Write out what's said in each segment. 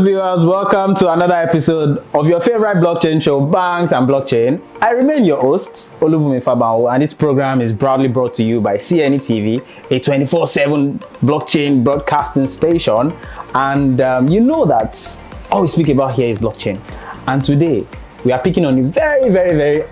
viewers, welcome to another episode of your favorite blockchain show, Banks and Blockchain. I remain your host, Olubunmi Fabanwo, and this program is proudly brought to you by Cnetv, a 24/7 blockchain broadcasting station. And you know that all we speak about here is blockchain. And today, we are picking on a very,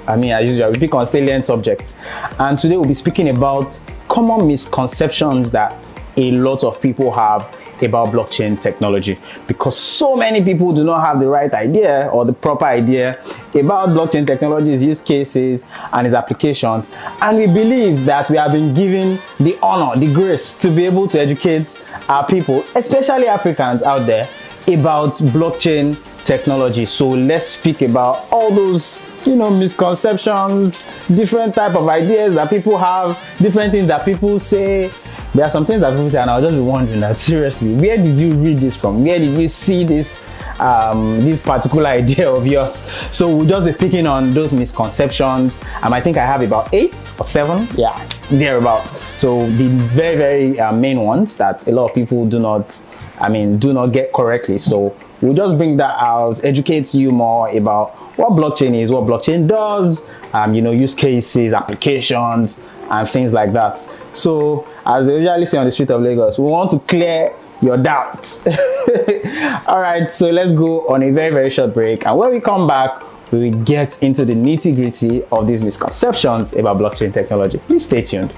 as usual, we pick on salient subjects. And today we'll be speaking about common misconceptions that a lot of people have about blockchain technology, because so many people do not have the right idea or the proper idea about blockchain technology's use cases and its applications. And we believe that we have been given the honor, the grace to be able to educate our people, especially Africans out there, about blockchain technology. So let's speak about all those misconceptions, different type of ideas that people have, different things that people say. There are some things that people say, and I'll just be wondering that, seriously, where did you read this from? Where did you see this this particular idea of yours? So we'll just be picking on those misconceptions. I think I have about 8 or 7, thereabout. So the very main ones that a lot of people do not get correctly. So we'll just bring that out, educate you more about what blockchain is, what blockchain does, use cases, applications, and things like that. So as they usually say on the street of Lagos, we want to clear your doubts. All right, so let's go on a very short break, and when we come back, we will get into the nitty-gritty of these misconceptions about blockchain technology. Please stay tuned.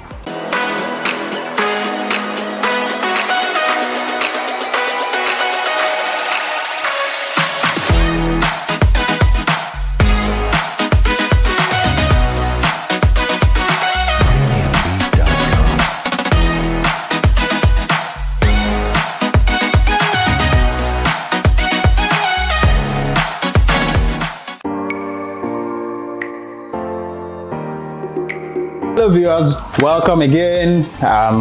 Hello viewers, welcome again.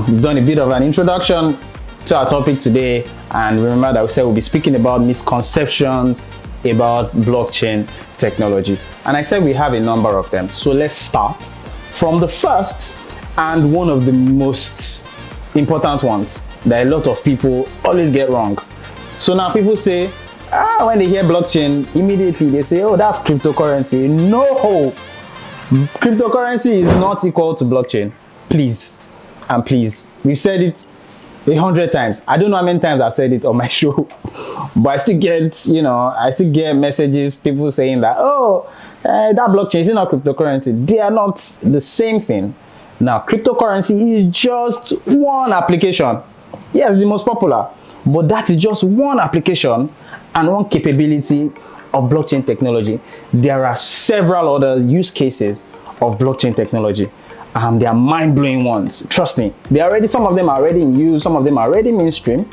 We've done a bit of an introduction to our topic today, and remember that we said we'll be speaking about misconceptions about blockchain technology, and I said we have a number of them. So let's start from the first and one of the most important ones that a lot of people always get wrong. So now people say, when they hear blockchain, immediately they say, oh, that's cryptocurrency. No, cryptocurrency is not equal to blockchain. Please, we've said it 100 times. I don't know how many times I've said it on my show, but I still get messages, people saying that, that blockchain is not cryptocurrency. They are not the same thing. Now, cryptocurrency is just one application. Yes, the most popular, but that is just one application and one capability of blockchain technology. There are several other use cases of blockchain technology. They are mind-blowing ones. Trust me. Some of them are already in use. Some of them are already mainstream.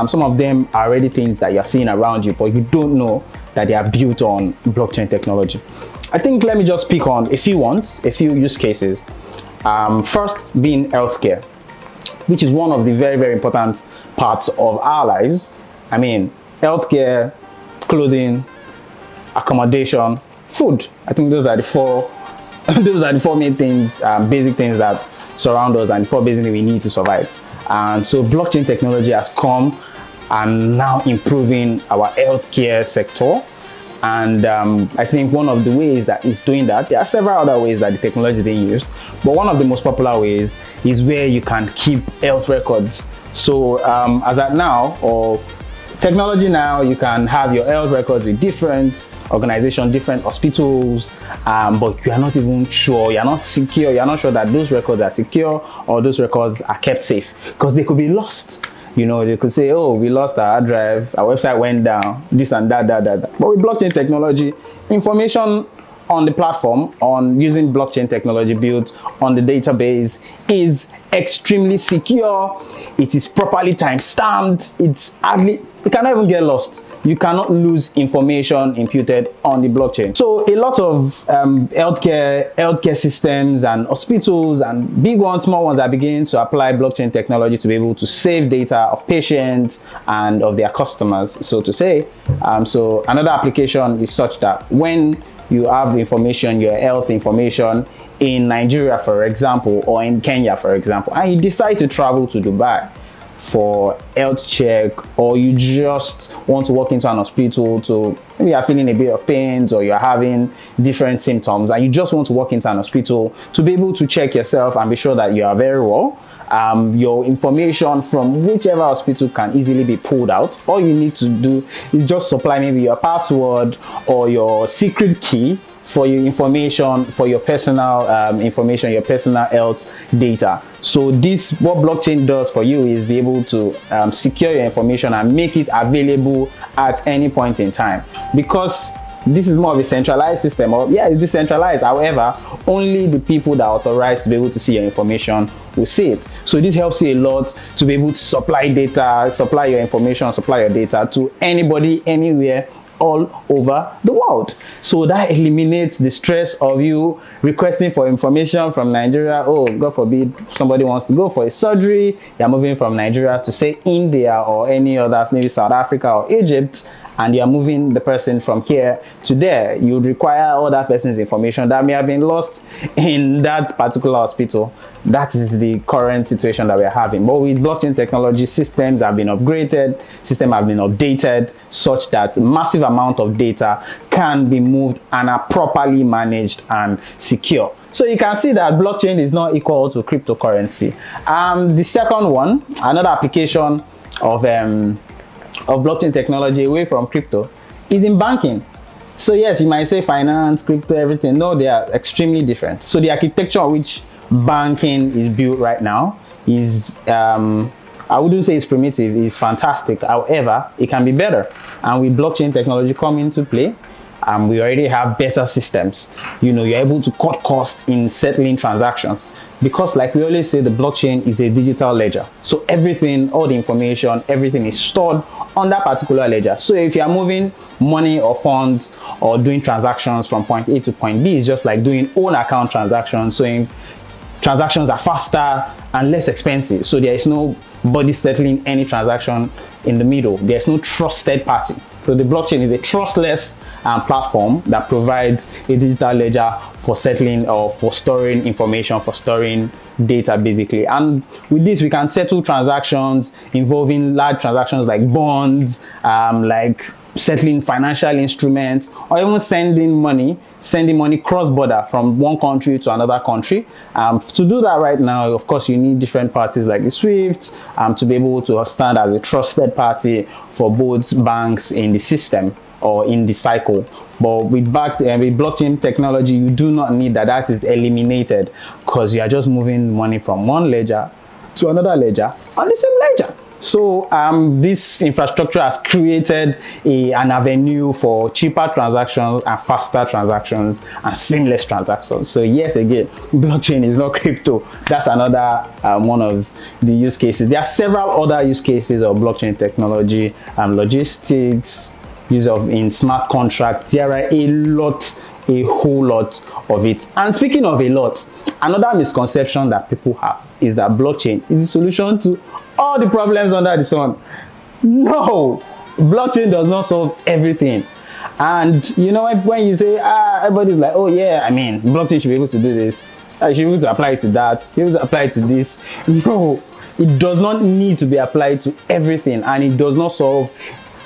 Some of them are already things that you're seeing around you, but you don't know that they are built on blockchain technology. I think let me just pick on a few use cases. First being healthcare, which is one of the very important parts of our lives. Healthcare, clothing, accommodation, food. I think those are the four main things, basic things that surround us, and the 4 basic things we need to survive. And so blockchain technology has come and now improving our healthcare sector. And I think one of the ways that it's doing that, there are several other ways that the technology is being used, but one of the most popular ways is where you can keep health records. So as at now, or technology now, you can have your health records with different organizations, different hospitals, but you are not even sure, you're not secure, you're not sure that those records are secure or those records are kept safe, because they could be lost. They could say, oh, we lost our hard drive, our website went down, this and that. But with blockchain technology, information on the platform, on using blockchain technology built on the database, is extremely secure. It is properly time-stamped. It cannot even get lost. You cannot lose information imputed on the blockchain. So a lot of healthcare systems and hospitals and big ones, small ones, are beginning to apply blockchain technology to be able to save data of patients and of their customers, so to say. So another application is such that when you have information, your health information in Nigeria, for example, or in Kenya, for example, and you decide to travel to Dubai, for health check, or you just want to walk into an hospital to, maybe you're feeling a bit of pains or you're having different symptoms and you just want to walk into an hospital to be able to check yourself and be sure that you are very well. Your information from whichever hospital can easily be pulled out. All you need to do is just supply maybe your password or your secret key for your information, for your personal information, your personal health data. So this, what blockchain does for you is be able to secure your information and make it available at any point in time. Because this is more of a centralized system, or yeah, it's decentralized. However, only the people that are authorized to be able to see your information will see it. So this helps you a lot to be able to supply data, supply your information, supply your data to anybody, anywhere, all over the world. So that eliminates the stress of you requesting for information from Nigeria. Oh, God forbid somebody wants to go for a surgery, you're moving from Nigeria to say India or any other, maybe South Africa or Egypt, and you're moving the person from here to there. You would require all that person's information that may have been lost in that particular hospital. That is the current situation that we're having. But with blockchain technology, systems have been upgraded, systems have been updated such that massive amount of data can be moved and are properly managed and secure. So you can see that blockchain is not equal to cryptocurrency. The second one, another application of blockchain technology away from crypto, is in banking. So yes, you might say finance, crypto, everything. No, they are extremely different. So the architecture on which banking is built right now is, I wouldn't say it's primitive, it's fantastic. However, it can be better. And with blockchain technology coming into play, we already have better systems. You know, you're able to cut costs in settling transactions. Because like we always say, the blockchain is a digital ledger. So everything, all the information, everything is stored on that particular ledger. So if you're moving money or funds or doing transactions from point A to point B, it's just like doing own account transactions. So transactions are faster and less expensive. So there is nobody settling any transaction in the middle. There's no trusted party. So the blockchain is a trustless platform that provides a digital ledger for settling or for storing information, for storing data basically. And with this, we can settle transactions involving large transactions like bonds, like settling financial instruments, or even sending money cross-border from one country to another country. To do that right now, of course, you need different parties like the SWIFT to be able to stand as a trusted party for both banks in the system or in the cycle. But with blockchain technology, you do not need that. That is eliminated because you are just moving money from one ledger to another ledger on the same ledger. So this infrastructure has created an avenue for cheaper transactions and faster transactions and seamless transactions. So yes, again, blockchain is not crypto. That's another one of the use cases. There are several other use cases of blockchain technology, logistics, use of in smart contracts. There are a whole lot of it. And speaking of a lot, another misconception that people have is that blockchain is the solution to all the problems under the sun. No, blockchain does not solve everything. And you know, when you say, everybody's like, oh yeah, I mean, blockchain should be able to do this. I should be able to apply it to that, be able to apply it to this. No, it does not need to be applied to everything, and it does not solve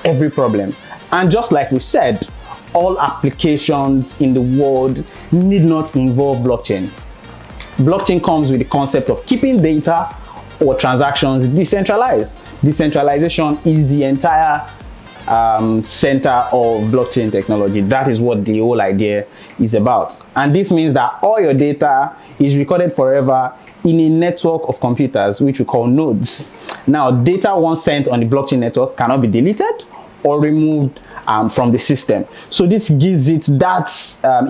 every problem. And just like we said, all applications in the world need not involve blockchain. Blockchain comes with the concept of keeping data or transactions decentralized. Decentralization is the entire center of blockchain technology. That is what the whole idea is about. And this means that all your data is recorded forever in a network of computers, which we call nodes. Now, data once sent on the blockchain network cannot be deleted or removed from the system. So this gives it that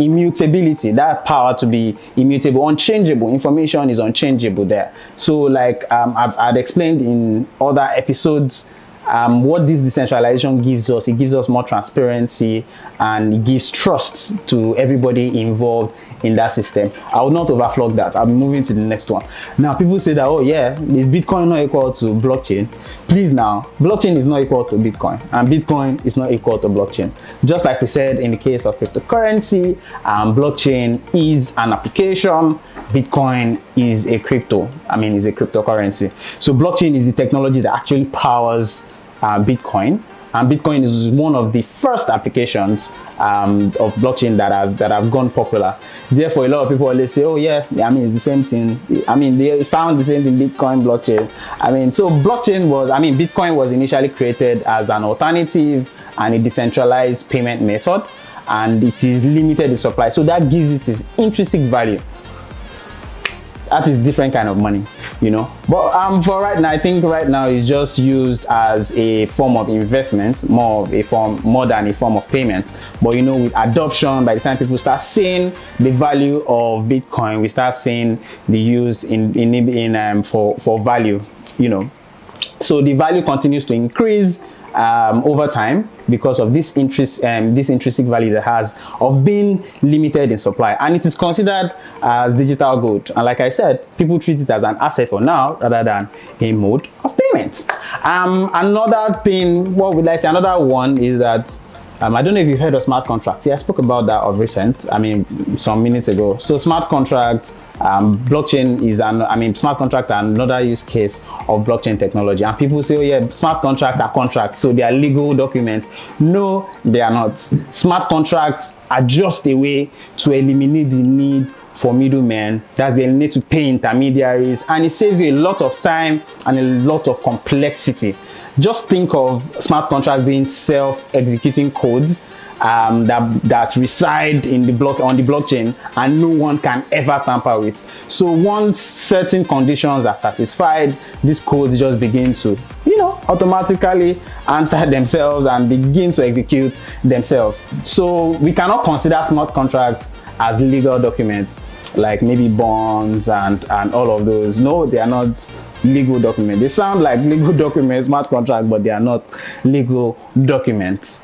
immutability, that power to be immutable, unchangeable. Information is unchangeable there. So like I've explained in other episodes, what this decentralization gives us, it gives us more transparency and it gives trust to everybody involved in that system. I will not overflow that. I'll be moving to the next one. Now, people say that, oh yeah, is Bitcoin not equal to blockchain? Please now, blockchain is not equal to Bitcoin, and Bitcoin is not equal to blockchain. Just like we said in the case of cryptocurrency, blockchain is an application Bitcoin is a is a cryptocurrency. So blockchain is the technology that actually powers Bitcoin, and Bitcoin is one of the first applications of blockchain that have gone popular. Therefore, a lot of people always say, "Oh yeah, it's the same thing." They sound the same thing: Bitcoin, blockchain. So Bitcoin was initially created as an alternative and a decentralized payment method, and it is limited in supply. So that gives it its intrinsic value. That is different kind of money, But for right now, I think right now it's just used as a form of investment, more than a form of payment. But with adoption, by the time people start seeing the value of Bitcoin, we start seeing the use for value, So the value continues to increase over time because of this intrinsic value that has of being limited in supply, and it is considered as digital gold. And like I said, people treat it as an asset for now rather than a mode of payment. Another thing, another one is that I don't know if you've heard of smart contracts. Yeah, I spoke about that of recent, some minutes ago. So smart contracts, blockchain is smart contract are another use case of blockchain technology. And people say, oh yeah, smart contracts are contracts, so they are legal documents. No, they are not. Smart contracts are just a way to eliminate the need for middlemen. That's the need to pay intermediaries, and it saves you a lot of time and a lot of complexity. Just think of smart contracts being self-executing codes that reside on the blockchain, and no one can ever tamper with. So once certain conditions are satisfied, these codes just begin to automatically answer themselves and begin to execute themselves. So we cannot consider smart contracts as legal documents like maybe bonds and all of those. No, they are not legal documents. They sound like legal documents, smart contract, but they are not legal documents.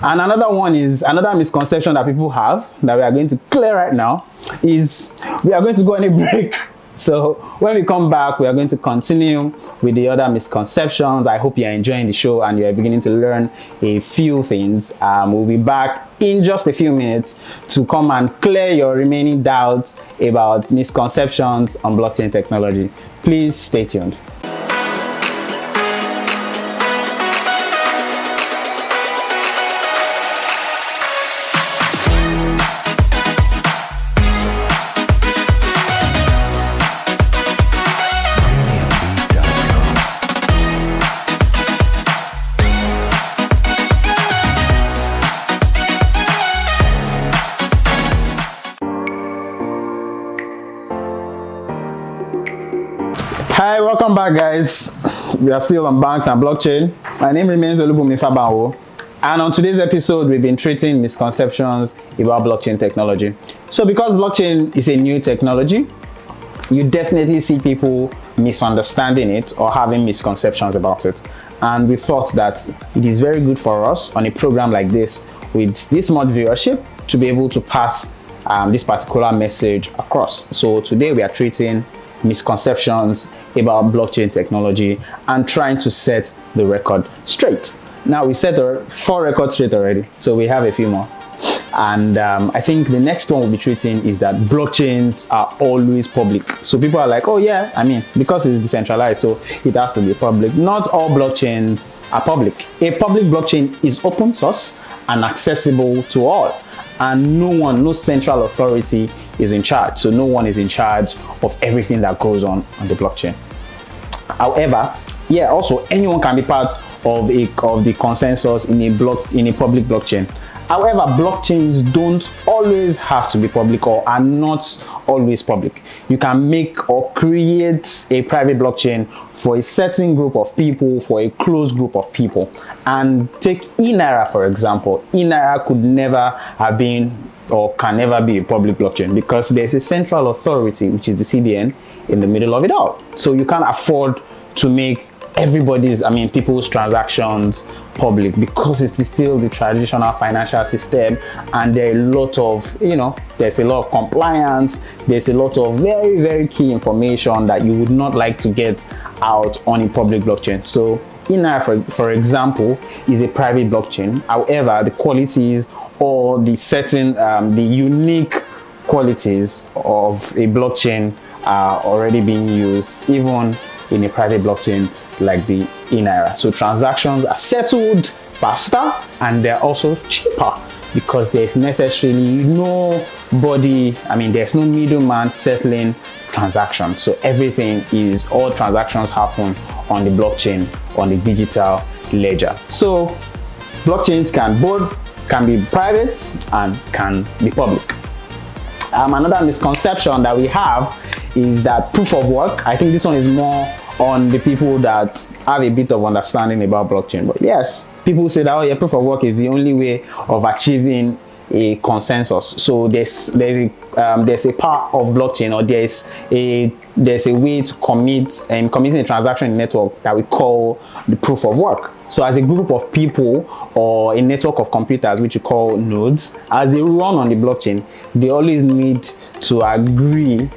And another misconception that people have that we are going to clear right now is we are going to go on a break. So when we come back, we are going to continue with the other misconceptions. I hope you are enjoying the show and you are beginning to learn a few things. We'll be back in just a few minutes to come and clear your remaining doubts about misconceptions on blockchain technology. Please stay tuned. Hi, welcome back guys. We are still on banks and blockchain. My name remains Olubumi Fabanwo, and on today's episode we've been treating misconceptions about blockchain technology. So because blockchain is a new technology, you definitely see people misunderstanding it or having misconceptions about it. And we thought that it is very good for us on a program like this with this much viewership to be able to pass this particular message across. So today we are treating misconceptions about blockchain technology and trying to set the record straight. Now we set 4 records straight already, so we have a few more. And I think the next one we'll be treating is that blockchains are always public. So people are like, oh yeah, because it's decentralized, so it has to be public. Not all blockchains are public. A public blockchain is open source and accessible to all. And no central authority is in charge. So no one is in charge of everything that goes on the blockchain. However, also anyone can be part of the consensus in a public blockchain. However, blockchains don't always have to be public or are not always public. You can make or create a private blockchain for a certain group of people, for a close group of people. And take eNaira for example. eNaira could never have been or can never be a public blockchain because there's a central authority, which is the CBN, in the middle of it all. So you can't afford to make people's transactions public because it's still the traditional financial system, and there's a lot of compliance, there's a lot of very, very key information that you would not like to get out on a public blockchain. So eNaira, for example, is a private blockchain. However, the qualities or the certain the unique qualities of a blockchain are already being used even in a private blockchain like the eNaira. So transactions are settled faster and they're also cheaper because there's necessarily there's no middleman settling transactions. So all transactions happen on the blockchain, on the digital ledger. So blockchains can be private and can be public. Another misconception that we have is that proof of work. I think this one is more on the people that have a bit of understanding about blockchain. But yes, people say that proof of work is the only way of achieving a consensus. So there's a part of blockchain, or there's a way to committing a transaction in network that we call the proof of work. So as a group of people or a network of computers, which we call nodes, as they run on the blockchain, they always need to agree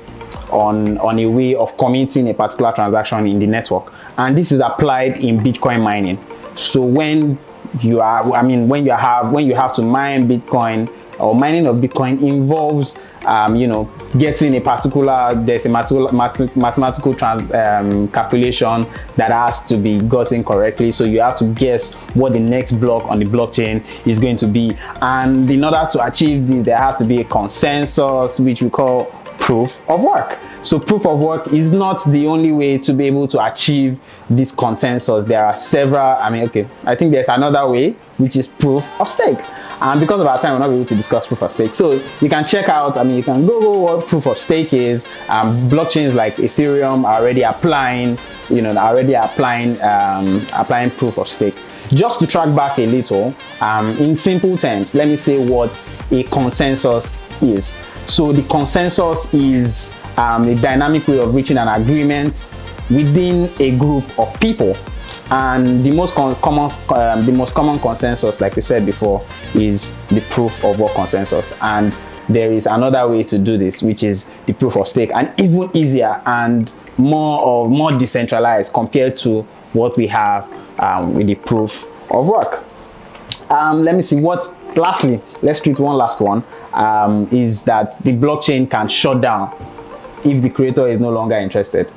on a way of committing a particular transaction in the network. And this is applied in Bitcoin mining. So when you have to mine Bitcoin, or mining of Bitcoin involves getting there's a mathematical calculation that has to be gotten correctly. So you have to guess what the next block on the blockchain is going to be, and in order to achieve this, there has to be a consensus, which we call proof of work. So proof of work is not the only way to be able to achieve this consensus. There are several. I think there's another way, which is proof of stake. And because of our time, we're not able to discuss proof of stake. So you can check out, you can Google what proof of stake is. Blockchains like Ethereum are already applying proof of stake. Just to track back a little, in simple terms, let me say what a consensus is. So the consensus is a dynamic way of reaching an agreement within a group of people. And the most common consensus, like we said before, is the proof of work consensus. And there is another way to do this, which is the proof of stake, and even easier and more decentralized compared to what we have with the proof of work. Let me see lastly, let's treat one last one, is that the blockchain can shut down if the creator is no longer interested.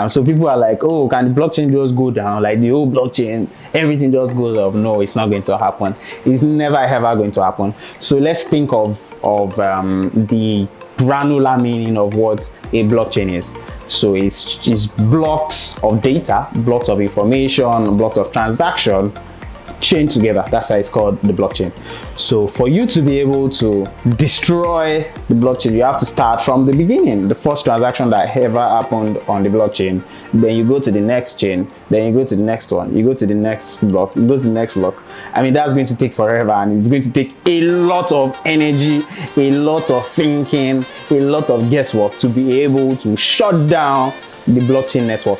So people are like, oh, can the blockchain just go down? Like the whole blockchain, everything just goes up. No, it's not going to happen. It's never ever going to happen. So let's think of the granular meaning of what a blockchain is. So it's blocks of data, blocks of information, blocks of transaction chained together. That's why it's called the blockchain. So for you to be able to destroy the blockchain, you have to start from the beginning, the first transaction that ever happened on the blockchain. Then you go to the next chain, then you go to the next one, you go to the next block, you go to the next block. That's going to take forever, and it's going to take a lot of energy, a lot of thinking, a lot of guesswork to be able to shut down the blockchain network.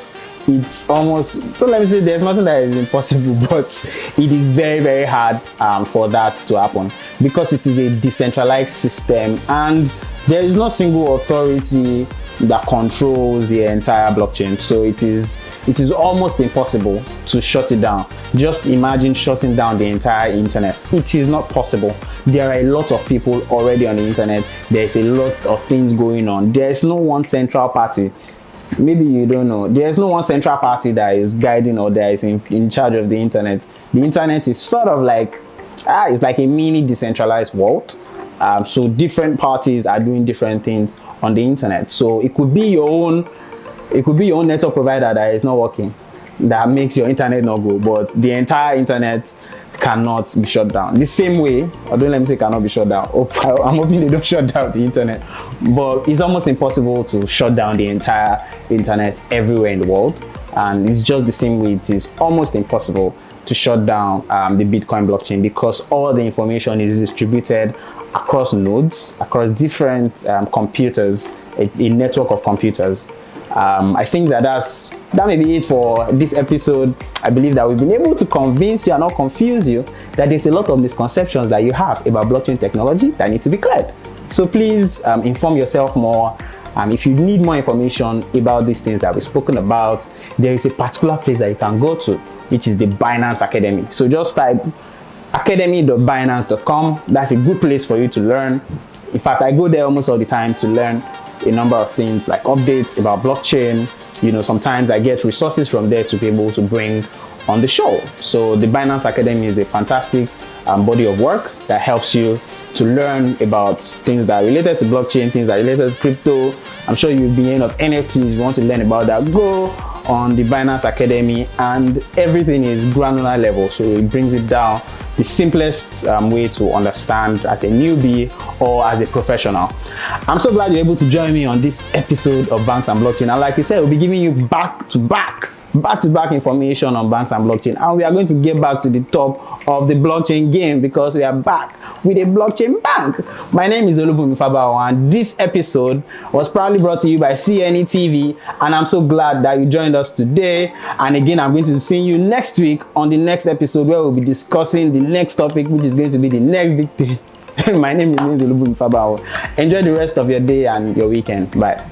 It's almost, so let me say, there's nothing that is impossible, but it is very, very hard for that to happen, because it is a decentralized system and there is no single authority that controls the entire blockchain. So it is almost impossible to shut it down. Just imagine shutting down the entire internet. It is not possible. There are a lot of people already on the internet. There's a lot of things going on. There's no one central party. Maybe you don't know, there's no one central party that is guiding or that is in charge of the internet. The internet is sort of like it's like a mini decentralized world. So different parties are doing different things on the internet. So it could be your own network provider that is not working, that makes your internet not go, but the entire internet cannot be shut down. The same way, or don't let me say cannot be shut down. I'm hoping they don't shut down the internet, but it's almost impossible to shut down the entire internet everywhere in the world. And it's just the same way it is almost impossible to shut down the Bitcoin blockchain, because all the information is distributed across nodes, across different computers, a network of computers. I think that may be it for this episode. I believe that we've been able to convince you and not confuse you that there's a lot of misconceptions that you have about blockchain technology that need to be cleared. So please inform yourself more. If you need more information about these things that we've spoken about, there is a particular place that you can go to, which is the Binance Academy. So just type academy.binance.com. That's a good place for you to learn In fact, I go there almost all the time to learn a number of things like updates about blockchain. Sometimes I get resources from there to be able to bring on the show. So the Binance Academy is a fantastic body of work that helps you to learn about things that are related to blockchain, things that are related to crypto. I'm sure you'll be in of NFTs. You want to learn about that, go on the Binance Academy, and everything is granular level, so it brings it down the simplest way to understand as a newbie or as a professional. I'm so glad you're able to join me on this episode of Banks and Blockchain, and like I said, we'll be giving you back-to-back information on banks and blockchain, and we are going to get back to the top of the blockchain game because we are back with a blockchain bank. My name is Olubunmi Fabawo, and this episode was proudly brought to you by Cnetv, and I'm so glad that you joined us today. And again, I'm going to see you next week on the next episode where we'll be discussing the next topic, which is going to be the next big thing. My name is Olubunmi Fabawo. Enjoy the rest of your day and your weekend. Bye.